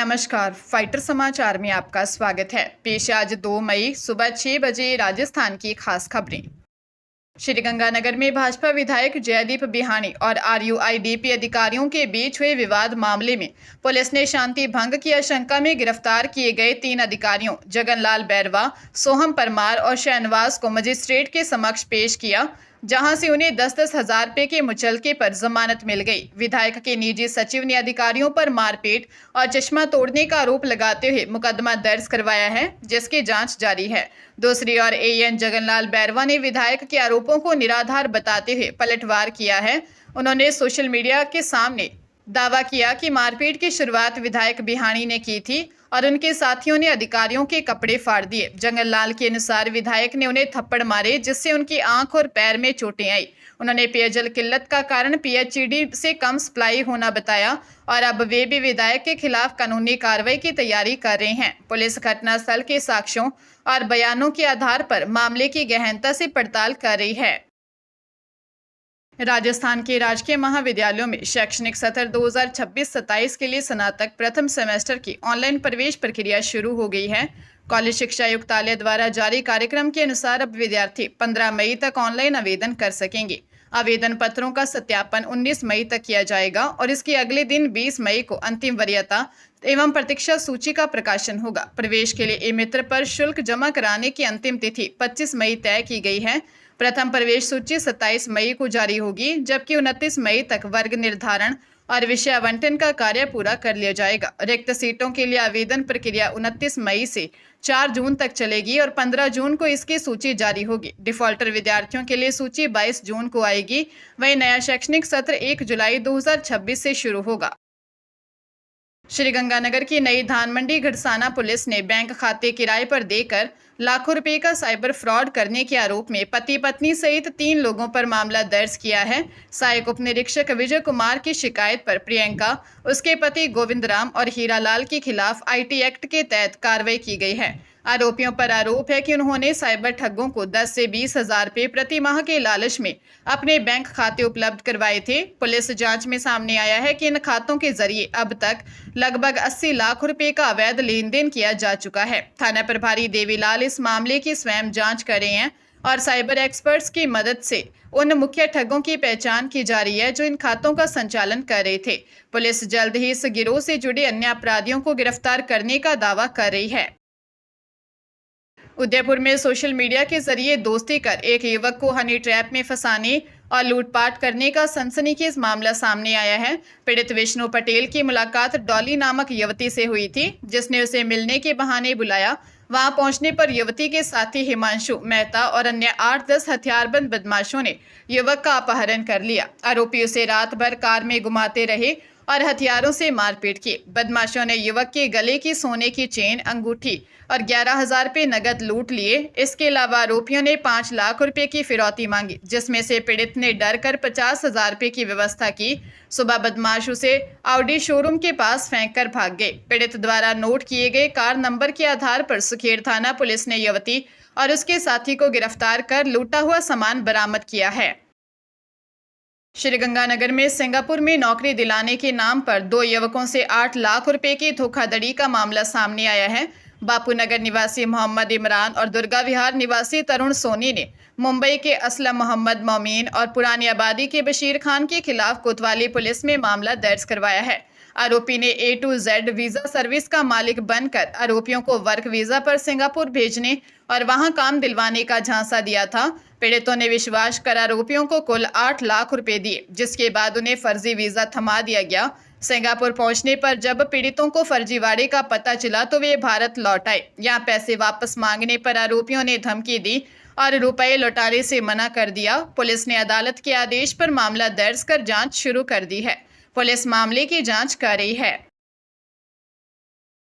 नमस्कार, फाइटर समाचार में आपका स्वागत है। पेश आज 2 मई सुबह 6 बजे राजस्थान की खास खबरें। श्रीगंगानगर में भाजपा विधायक जयदीप बिहानी और आरयूआईडीपी अधिकारियों के बीच हुए विवाद मामले में पुलिस ने शांति भंग की आशंका में गिरफ्तार किए गए 3 अधिकारियों जगनलाल बैरवा, सोहम परमार और शहनवाज को मजिस्ट्रेट के समक्ष पेश किया, जहां से उन्हें 10-10 हजार रुपए के मुचलके पर जमानत मिल गई। विधायक के निजी सचिव ने अधिकारियों पर मारपीट और चश्मा तोड़ने का आरोप लगाते हुए मुकदमा दर्ज करवाया है, जिसकी जांच जारी है। दूसरी ओर एएन जगनलाल बैरवा ने विधायक के आरोपों को निराधार बताते हुए पलटवार किया है। उन्होंने सोशल मीडिया के सामने दावा किया कि मारपीट की शुरुआत विधायक बिहानी ने की थी और उनके साथियों ने अधिकारियों के कपड़े फाड़ दिए। जंगललाल के अनुसार विधायक ने उन्हें थप्पड़ मारे, जिससे उनकी आंख और पैर में चोटें आई। उन्होंने पेयजल किल्लत का कारण पीएचईडी से कम सप्लाई होना बताया और अब वे भी विधायक के खिलाफ कानूनी कार्रवाई की तैयारी कर रहे हैं। पुलिस घटनास्थल के साक्ष्यों और बयानों के आधार पर मामले की गहनता से पड़ताल कर रही है। राजस्थान के राजकीय महाविद्यालयों में शैक्षणिक सत्र 2026-27 के लिए स्नातक प्रथम सेमेस्टर की ऑनलाइन प्रवेश प्रक्रिया शुरू हो गई है। कॉलेज शिक्षा आयुक्तालय द्वारा जारी कार्यक्रम के अनुसार अब विद्यार्थी 15 मई तक ऑनलाइन आवेदन कर सकेंगे। आवेदन पत्रों का सत्यापन 19 मई तक किया जाएगा और इसके अगले दिन 20 मई को अंतिम वरीयता एवं प्रतीक्षा सूची का प्रकाशन होगा। प्रवेश के लिए ई-मित्र पर शुल्क जमा कराने की अंतिम तिथि 25 मई तय की गई है। प्रथम प्रवेश सूची 27 मई को जारी होगी, जबकि 29 मई तक वर्ग निर्धारण और विषय आवंटन का कार्य पूरा कर लिया जाएगा। रिक्त सीटों के लिए आवेदन प्रक्रिया 29 मई से 4 जून तक चलेगी और 15 जून को इसकी सूची जारी होगी। डिफॉल्टर विद्यार्थियों के लिए सूची 22 जून को आएगी। वहीं नया शैक्षणिक सत्र 1 जुलाई 2026 से शुरू होगा। श्रीगंगानगर की नई धान मंडी घड़साना पुलिस ने बैंक खाते किराए पर देकर लाखों रुपए का साइबर फ्रॉड करने के आरोप में पति पत्नी सहित 3 लोगों पर मामला दर्ज किया है। सहायक उप निरीक्षक विजय कुमार की शिकायत पर प्रियंका, उसके पति गोविंद राम और हीरालाल के खिलाफ आईटी एक्ट के तहत कार्रवाई की गई है। आरोपियों पर आरोप है कि उन्होंने साइबर ठगों को 10 से 20 हजार रुपए प्रति माह के लालच में अपने बैंक खाते उपलब्ध करवाए थे। पुलिस जांच में सामने आया है कि इन खातों के जरिए अब तक लगभग 80 लाख रुपए का अवैध लेन देन किया जा चुका है। थाना प्रभारी देवीलाल इस मामले की स्वयं जांच कर रहे हैं और साइबर एक्सपर्ट्स की मदद से उन मुख्य ठगों की पहचान की जा रही है जो इन खातों का संचालन कर रहे थे। पुलिस जल्द ही इस गिरोह से जुड़े अन्य अपराधियों को गिरफ्तार करने का दावा कर रही है। उदयपुर में सोशल मीडिया के जरिए दोस्ती कर एक युवक को हनी ट्रैप में फंसाने और लूटपाट करने का सनसनीखेज मामला सामने आया है। पीड़ित विष्णु पटेल की मुलाकात डॉली नामक युवती से हुई थी, जिसने उसे मिलने के बहाने बुलाया। वहां पहुंचने पर युवती के साथी हिमांशु मेहता और अन्य 8-10 हथियारबंद बदमाशों ने युवक का अपहरण कर लिया। आरोपी उसे रात भर कार में घुमाते रहे और हथियारों से मारपीट की। बदमाशों ने युवक के गले की सोने की चेन, अंगूठी और 11,000 रुपए नगद लूट लिए। इसके अलावा आरोपियों ने 5 लाख रुपए की फिरौती मांगी, जिसमें से पीड़ित ने डर कर 50,000 रुपए की व्यवस्था की। सुबह बदमाश उसे ऑडी शोरूम के पास फेंक कर भाग गए। पीड़ित द्वारा नोट किए गए कार नंबर के आधार पर सुखेड़ थाना पुलिस ने युवती और उसके साथी को गिरफ्तार कर लूटा हुआ सामान बरामद किया है। श्रीगंगानगर में सिंगापुर में नौकरी दिलाने के नाम पर 2 युवकों से 8 लाख रुपए की धोखाधड़ी का मामला सामने आया है। बापूनगर निवासी मोहम्मद इमरान और दुर्गा विहार निवासी तरुण सोनी ने मुंबई के असलम मोहम्मद मोमीन और पुरानी आबादी के बशीर खान के खिलाफ कोतवाली पुलिस में मामला दर्ज करवाया है। आरोपी ने A to Z visa service का मालिक बनकर आरोपियों को वर्क वीजा पर सिंगापुर भेजने और वहां काम दिलवाने का झांसा दिया था। पीड़ितों ने विश्वास कर आरोपियों को कुल 8 लाख रुपए दिए, जिसके बाद उन्हें फर्जी वीजा थमा दिया गया। सिंगापुर पहुंचने पर जब पीड़ितों को फर्जीवाड़े का पता चला तो वे भारत लौट आए। यहाँ पैसे वापस मांगने पर आरोपियों ने धमकी दी और रुपए लौटाने से मना कर दिया। पुलिस ने अदालत के आदेश पर मामला दर्ज कर जांच शुरू कर दी है। पुलिस मामले की जांच कर रही है।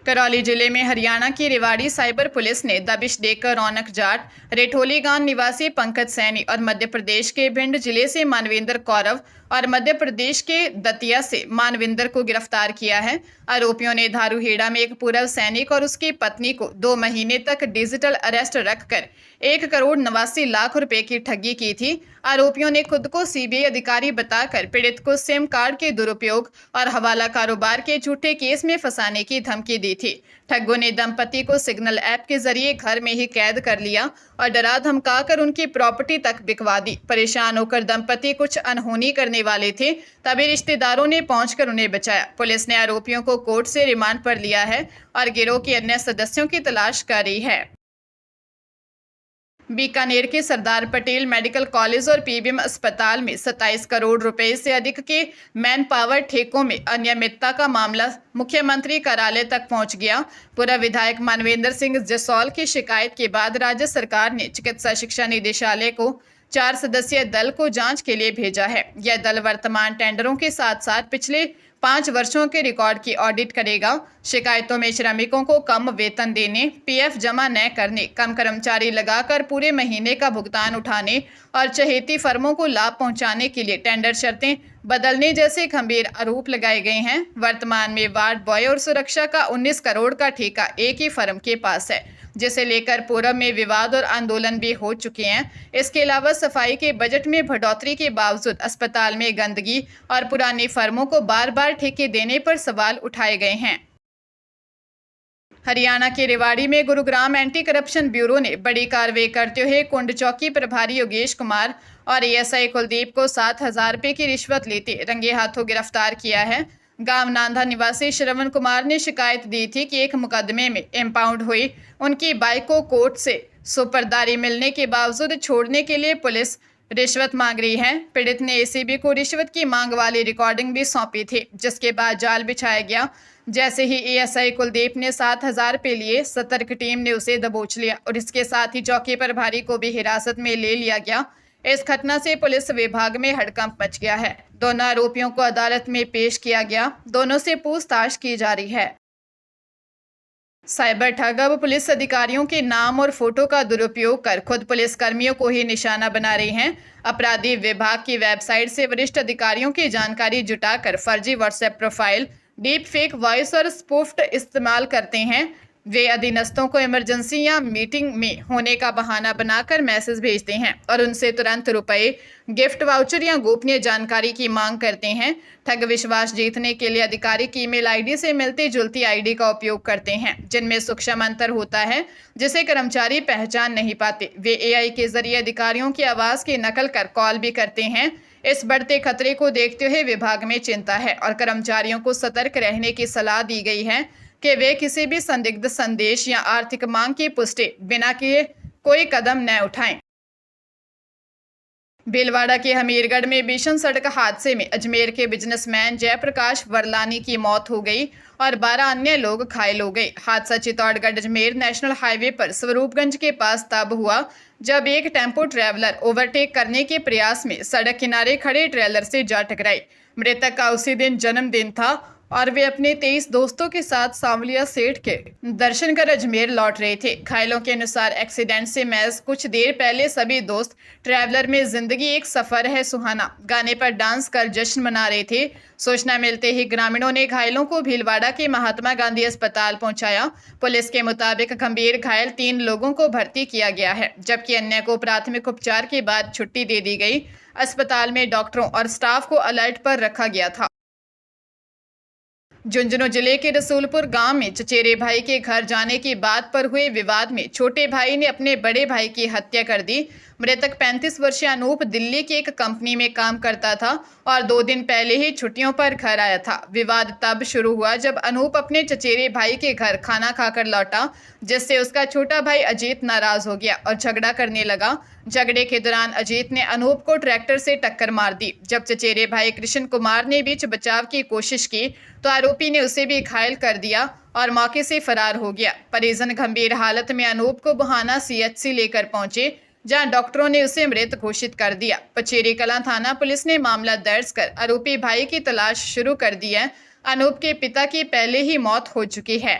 करौली जिले में हरियाणा की रेवाड़ी साइबर पुलिस ने दबिश देकर रौनक जाट, रेठोली गांव निवासी पंकज सैनी और मध्य प्रदेश के भिंड जिले से मानवेंद्र कौरव और मध्य प्रदेश के दतिया से मानविंदर को गिरफ्तार किया है। आरोपियों ने धारूहेड़ा में एक पूर्व सैनिक और उसकी पत्नी को 2 महीने तक डिजिटल अरेस्ट रखकर 1,89,00,000 रुपए की ठगी की थी। आरोपियों ने खुद को सीबीआई अधिकारी बताकर पीड़ित को सिम कार्ड के दुरुपयोग और हवाला कारोबार के झूठे केस में फंसाने की धमकी दी थी। ठगों ने दंपति को सिग्नल ऐप के जरिए घर में ही कैद कर लिया और डरा धमकाकर उनकी प्रॉपर्टी तक बिकवा दी। परेशान होकर दंपति कुछ अनहोनी करने वाले थे, तभी रिश्तेदारों ने पहुंचकर उन्हें बचाया। पुलिस ने आरोपियों को कोर्ट से रिमांड पर लिया है और गिरोह के अन्य सदस्यों की तलाश कर रही है। बीकानेर के सरदार पटेल मेडिकल कॉलेज और पीबीएम अस्पताल में 27 करोड़ रुपए से अधिक के मैन पावर ठेकों में अनियमितता का मामला मुख्यमंत्री कार्यालय तक पहुंच गया। पूर्व विधायक मानवेंद्र सिंह जसौल की शिकायत के बाद राज्य सरकार ने चिकित्सा शिक्षा निदेशालय को 4 सदस्यीय दल को जांच के लिए भेजा है। यह दल वर्तमान टेंडरों के साथ साथ पिछले 5 वर्षों के रिकॉर्ड की ऑडिट करेगा। शिकायतों में श्रमिकों को कम वेतन देने, पीएफ जमा न करने, कम कर्मचारी लगाकर पूरे महीने का भुगतान उठाने और चहेती फर्मों को लाभ पहुंचाने के लिए टेंडर शर्तें बदलने जैसे गंभीर आरोप लगाए गए हैं। वर्तमान में वार्ड बॉय और सुरक्षा का 19 करोड़ का ठेका एक ही फर्म के पास है, जिसे लेकर पूर्व में विवाद और आंदोलन भी हो चुके हैं। इसके अलावा सफाई के बजट में बढ़ोतरी के बावजूद अस्पताल में गंदगी और पुरानी फर्मों को बार बार ठेके देने पर सवाल उठाए गए हैं। हरियाणा के रेवाड़ी में गुरुग्राम एंटी करप्शन ब्यूरो ने बड़ी कार्रवाई करते हुए कुंड चौकी प्रभारी योगेश कुमार और एएसआई कुलदीप को 7,000 रुपये की रिश्वत लेते रंगे हाथों गिरफ्तार किया है। गांव नांदा निवासी श्रवण कुमार ने शिकायत दी थी कि एक मुकदमे में इम्पाउंड हुई उनकी बाइक को कोर्ट से सुपरदारी मिलने के बावजूद छोड़ने के लिए पुलिस रिश्वत मांग रही है। पीड़ित ने एसीबी को रिश्वत की मांग वाली रिकॉर्डिंग भी सौंपी थी, जिसके बाद जाल बिछाया गया। जैसे ही एएसआई कुलदीप ने 7,000 रुपये लिए, सतर्क टीम ने उसे दबोच लिया और इसके साथ ही चौकी प्रभारी को भी हिरासत में ले लिया गया। इस घटना से पुलिस विभाग में हड़कंप मच गया है। दोनों आरोपियों को अदालत में पेश किया गया। दोनों से पूछताछ की जा रही है। साइबर ठग अब पुलिस अधिकारियों के नाम और फोटो का दुरुपयोग कर खुद पुलिस कर्मियों को ही निशाना बना रहे हैं। अपराधी विभाग की वेबसाइट से वरिष्ठ अधिकारियों की जानकारी जुटाकर फर्जी WhatsApp profile, deep fake voice और स्पूफ्ड इस्तेमाल करते हैं। वे अधीनस्थों को इमरजेंसी या मीटिंग में होने का बहाना बनाकर मैसेज भेजते हैं और उनसे तुरंत रुपए, गिफ्ट वाउचर या गोपनीय जानकारी की मांग करते हैं। ठग विश्वास जीतने के लिए अधिकारी की ईमेल आईडी से मिलती जुलती आईडी का उपयोग करते हैं, जिनमें सूक्ष्म अंतर होता है जिसे कर्मचारी पहचान नहीं पाते। वे एआई के जरिए अधिकारियों की आवाज़ की नकल कर कॉल भी करते हैं। इस बढ़ते खतरे को देखते हुए विभाग में चिंता है और कर्मचारियों को सतर्क रहने की सलाह दी गई है कि वे किसी भी संदिग्ध संदेश या आर्थिक मांग की पुष्टि बिना किए कोई कदम न उठाएं। भीलवाड़ा के हमीरगढ़ में भीषण सड़क हादसे में अजमेर के बिजनेसमैन जयप्रकाश वरलानी की मौत हो गई और 12 अन्य लोग घायल हो गए। हादसा चित्तौड़गढ़ अजमेर नेशनल हाईवे पर स्वरूपगंज के पास तब हुआ जब एक टेम्पो ट्रैवलर ओवरटेक करने के प्रयास में सड़क किनारे खड़े ट्रेलर से जा टकराई। मृतक का उसी दिन जन्मदिन था और वे अपने 23 दोस्तों के साथ सांवलिया सेठ के दर्शन कर अजमेर लौट रहे थे। घायलों के अनुसार एक्सीडेंट से महज कुछ देर पहले सभी दोस्त ट्रैवलर में जिंदगी एक सफर है सुहाना गाने पर डांस कर जश्न मना रहे थे। सूचना मिलते ही ग्रामीणों ने घायलों को भीलवाड़ा के महात्मा गांधी अस्पताल पहुंचाया। पुलिस के मुताबिक गंभीर घायल 3 लोगों को भर्ती किया गया है, जबकि अन्य को प्राथमिक उपचार के बाद छुट्टी दे दी गई। अस्पताल में डॉक्टरों और स्टाफ को अलर्ट पर रखा गया था। झुंझुनू जिले के रसूलपुर गांव में चचेरे भाई के घर जाने की बात पर हुए विवाद में छोटे भाई ने अपने बड़े भाई की हत्या कर दी। मृतक 35 वर्षीय अनूप दिल्ली की एक कंपनी में काम करता था और 2 दिन पहले ही छुट्टियों पर घर आया था। विवाद तब शुरू हुआ जब अनूप अपने चचेरे भाई के घर खाना खाकर लौटा, जिससे उसका छोटा भाई अजीत नाराज हो गया और झगड़ा करने लगा। झगड़े के दौरान अजीत ने अनूप को ट्रैक्टर से टक्कर मार दी। जब चचेरे भाई कृष्ण कुमार ने बीच बचाव की कोशिश की तो आरोपी ने उसे भी घायल कर दिया और मौके से फरार हो गया। परिजन गंभीर हालत में अनूप को बुहाना सीएचसी लेकर पहुंचे, जहां डॉक्टरों ने उसे मृत घोषित कर दिया। पचेरी कलां थाना पुलिस ने मामला दर्ज कर आरोपी भाई की तलाश शुरू कर दी है। अनूप के पिता की पहले ही मौत हो चुकी है।